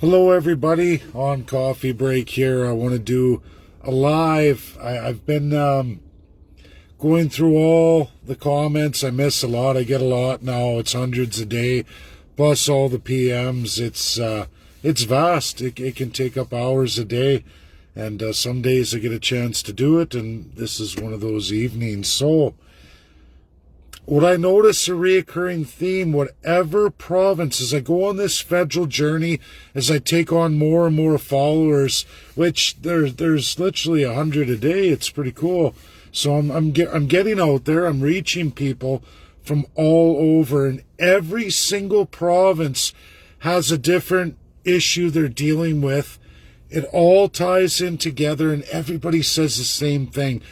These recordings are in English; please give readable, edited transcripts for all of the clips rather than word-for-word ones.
Hello everybody, on coffee break here. I want to do a live. I've been going through all the comments. I miss a lot. I get a lot now. It's hundreds a day, plus all the PMs. It's vast. It can take up hours a day, and some days I get a chance to do it, and this is one of those evenings. So what I notice a reoccurring theme, whatever province, as I go on this federal journey, as I take on more and more followers, which there's literally 100 a day. It's pretty cool. So I'm getting out there. I'm reaching people from all over, and every single province has a different issue they're dealing with. It all ties in together, and everybody says the same thing.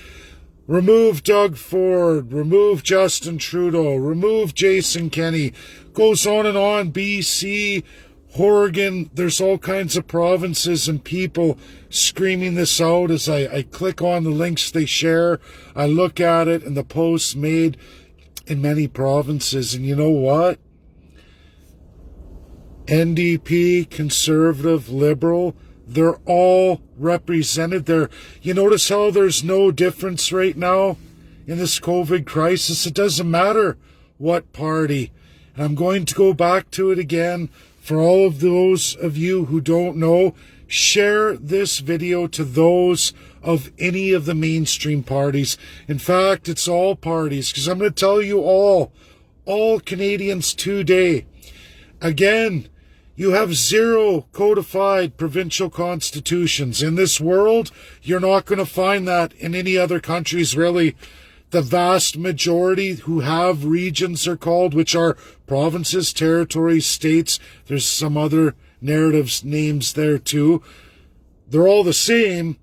Remove Doug Ford, remove Justin Trudeau, remove Jason Kenney. Goes on and on. BC, Oregon, there's all kinds of provinces and people screaming this out as I click on the links they share. I look at it and the posts made in many provinces. And you know what? NDP, Conservative, Liberal, they're all represented there. You notice how there's no difference right now in this COVID crisis? It doesn't matter what party. And I'm going to go back to it again. For all of those of you who don't know, share this video to those of any of the mainstream parties. In fact, it's all parties, because I'm going to tell you all Canadians today. Again, you have 0 codified provincial constitutions. In this world, you're not going to find that in any other countries, really. The vast majority who have regions are called, which are provinces, territories, states. There's some other narratives, names there too. They're all the same.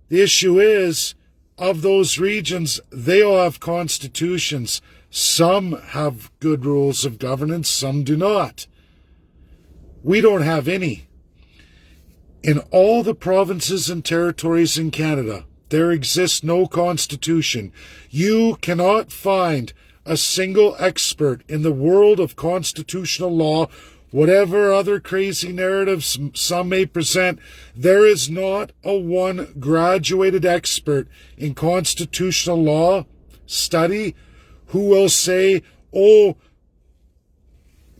The issue is, of those regions, they all have constitutions. Some have good rules of governance, some do not. We don't have any. In all the provinces and territories in Canada, there exists no constitution. You cannot find a single expert in the world of constitutional law, whatever other crazy narratives some may present. There is not a one graduated expert in constitutional law study who will say, oh,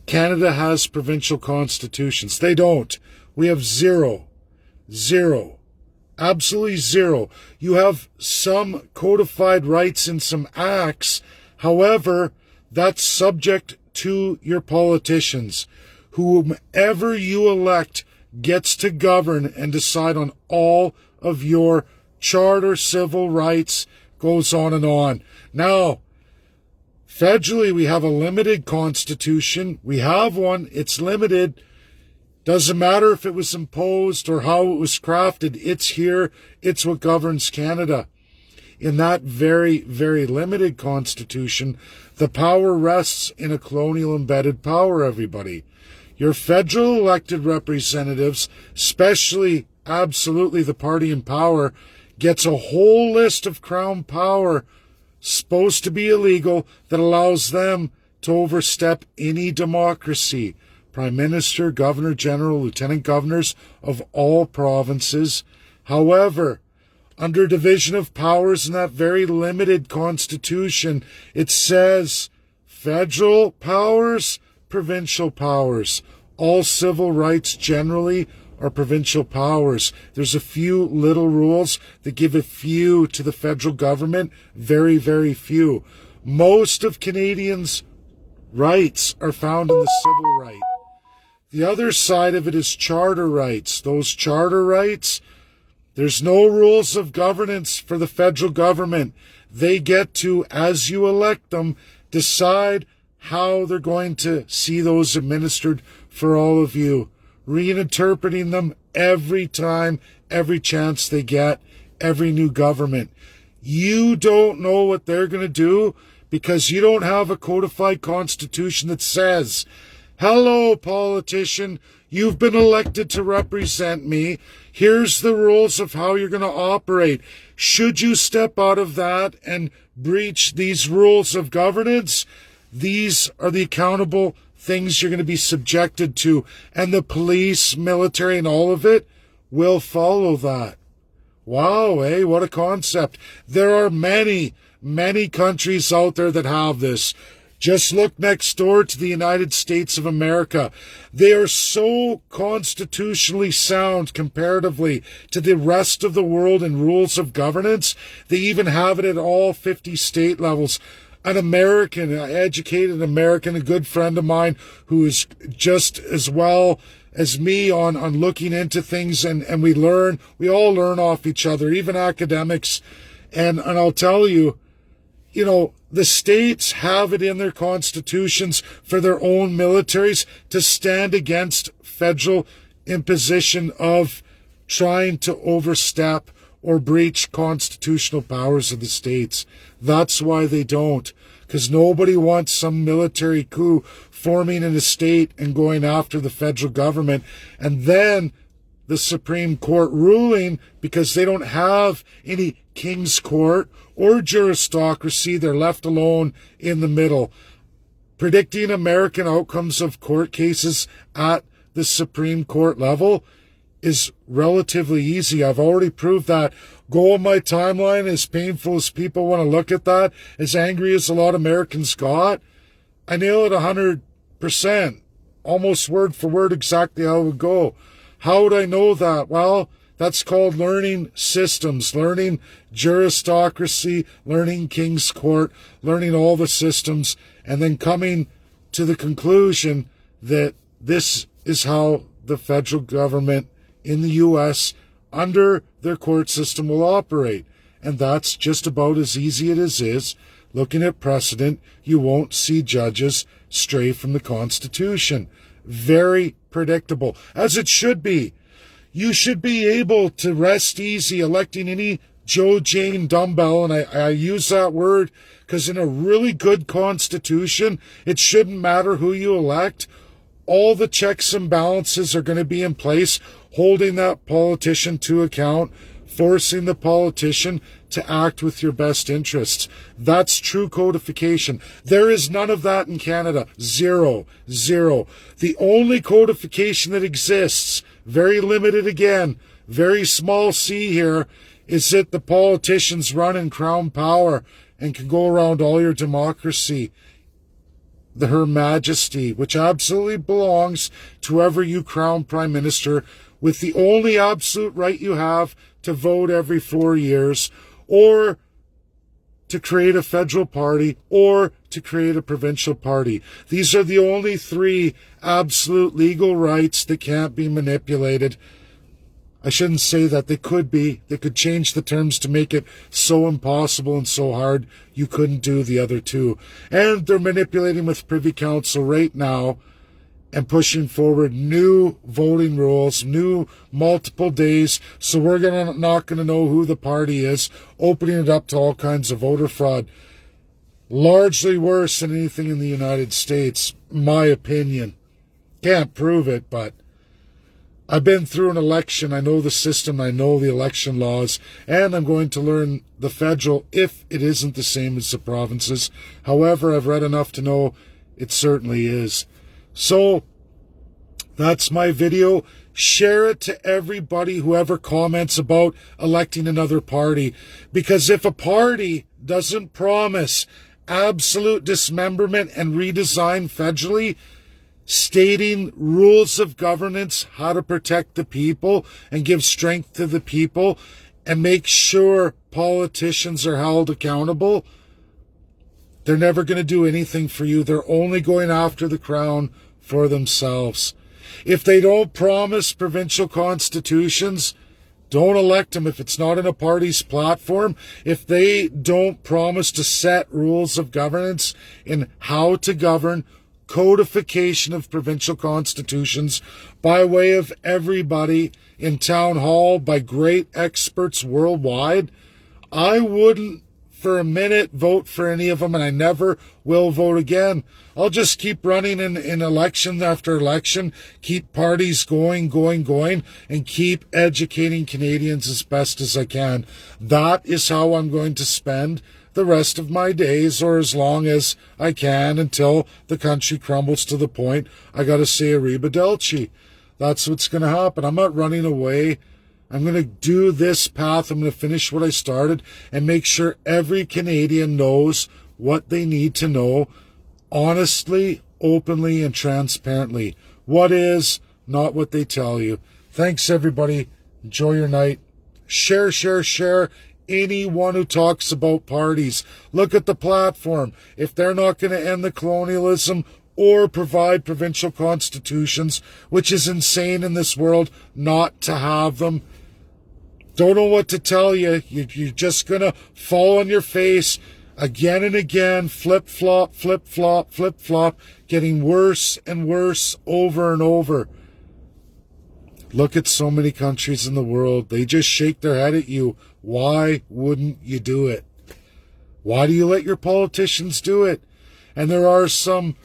Canada has provincial constitutions. They don't. We have 0. Absolutely 0. You have some codified rights in some acts. However, that's subject to your politicians. Whomever you elect gets to govern and decide on all of your charter civil rights. Goes on and on. Now, federally, we have a limited constitution. We have one. It's limited. Doesn't matter if it was imposed or how it was crafted. It's here. It's what governs Canada. In that very, very limited constitution, the power rests in a colonial embedded power, everybody. Your federal elected representatives, especially absolutely the party in power, gets a whole list of crown power supposed to be illegal that allows them to overstep any democracy. Prime Minister, Governor General, Lieutenant Governors of all provinces. However, under division of powers in that very limited constitution, it says federal powers, provincial powers. All civil rights generally are provincial powers. There's a few little rules that give a few to the federal government, very, very few. Most of Canadians' rights are found in the civil right. The other side of it is charter rights. Those charter rights, there's no rules of governance for the federal government. They get to, as you elect them, decide how they're going to see those administered for all of you. Reinterpreting them every time, every chance they get, every new government. You don't know what they're going to do because you don't have a codified constitution that says, hello, politician, you've been elected to represent me. Here's the rules of how you're going to operate. Should you step out of that and breach these rules of governance, these are the accountable things you're going to be subjected to, and the police, military, and all of it will follow that. Wow, what a concept. There are many, many countries out there that have this. Just look next door to the United States of America. They are so constitutionally sound comparatively to the rest of the world in rules of governance. They even have it at all 50 state levels. An American, an educated American, a good friend of mine who is just as well as me on looking into things, and we all learn off each other, even academics. And I'll tell you, the states have it in their constitutions for their own militaries to stand against federal imposition of trying to overstep or breach constitutional powers of the states. That's why they don't, because nobody wants some military coup forming in a state and going after the federal government, and then the Supreme Court ruling, because they don't have any King's Court or juristocracy. They're left alone in the middle. Predicting American outcomes of court cases at the Supreme Court level is relatively easy. I've already proved that. Go on my timeline, as painful as people want to look at that, as angry as a lot of Americans got, I nail it 100%, almost word for word exactly how it would go. How would I know that? Well, that's called learning systems, learning juristocracy, learning King's Court, learning all the systems, and then coming to the conclusion that this is how the federal government in the U.S. under their court system will operate. And that's just about as easy as it is. Looking at precedent, you won't see judges stray from the Constitution. Very predictable, as it should be. You should be able to rest easy electing any Joe Jane dumbbell, and I use that word because in a really good Constitution, it shouldn't matter who you elect. All the checks and balances are going to be in place, holding that politician to account, forcing the politician to act with your best interests. That's true codification. There is none of that in Canada. Zero. The only codification that exists, very limited again, very small c here, is that the politicians run in crown power and can go around all your democracy. Her Majesty, which absolutely belongs to whoever you crown Prime Minister, with the only absolute right you have to vote every 4 years, or to create a federal party, or to create a provincial party. These are the only three absolute legal rights that can't be manipulated. I shouldn't say that. They could be. They could change the terms to make it so impossible and so hard you couldn't do the other two. And they're manipulating with Privy Council right now and pushing forward new voting rules, new multiple days. So we're not going to know who the party is, opening it up to all kinds of voter fraud. Largely worse than anything in the United States, my opinion. Can't prove it, but I've been through an election. I know the system. I know the election laws. And I'm going to learn the federal if it isn't the same as the provinces. However, I've read enough to know it certainly is. So that's my video. Share it to everybody, whoever comments about electing another party. Because if a party doesn't promise absolute dismemberment and redesign federally, stating rules of governance, how to protect the people and give strength to the people and make sure politicians are held accountable, they're never going to do anything for you. They're only going after the crown for themselves. If they don't promise provincial constitutions, don't elect them if it's not in a party's platform. If they don't promise to set rules of governance in how to govern, codification of provincial constitutions by way of everybody in town hall by great experts worldwide, I wouldn't for a minute vote for any of them, and I never will vote again. I'll just keep running in election after election, keep parties going, and keep educating Canadians as best as I can. That is how I'm going to spend the rest of my days, or as long as I can, until the country crumbles to the point I got to say arrivederci. That's what's going to happen. I'm not running away. I'm going to do this path. I'm going to finish what I started and make sure every Canadian knows what they need to know, honestly, openly, and transparently. What is, not what they tell you. Thanks, everybody. Enjoy your night. Share, share, share. Anyone who talks about parties, look at the platform. If they're not going to end the colonialism or provide provincial constitutions, which is insane in this world not to have them, don't know what to tell you. You're just going to fall on your face again and again, flip-flop, flip-flop, flip-flop, getting worse and worse over and over. Look at so many countries in the world. They just shake their head at you. Why wouldn't you do it? Why do you let your politicians do it? And there are some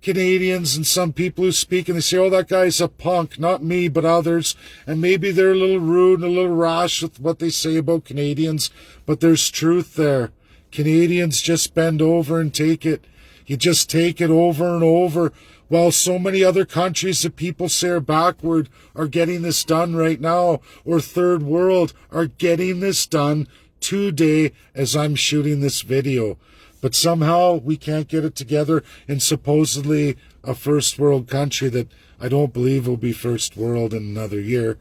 Canadians and some people who speak and they say, oh, that guy's a punk. Not me, but others. And maybe they're a little rude and a little rash with what they say about Canadians, but there's truth there. Canadians just bend over and take it. You just take it over and over, while so many other countries that people say are backward are getting this done right now, or third world are getting this done today as I'm shooting this video. But somehow we can't get it together in supposedly a first world country that I don't believe will be first world in another year.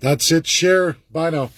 That's it. Share. Bye now.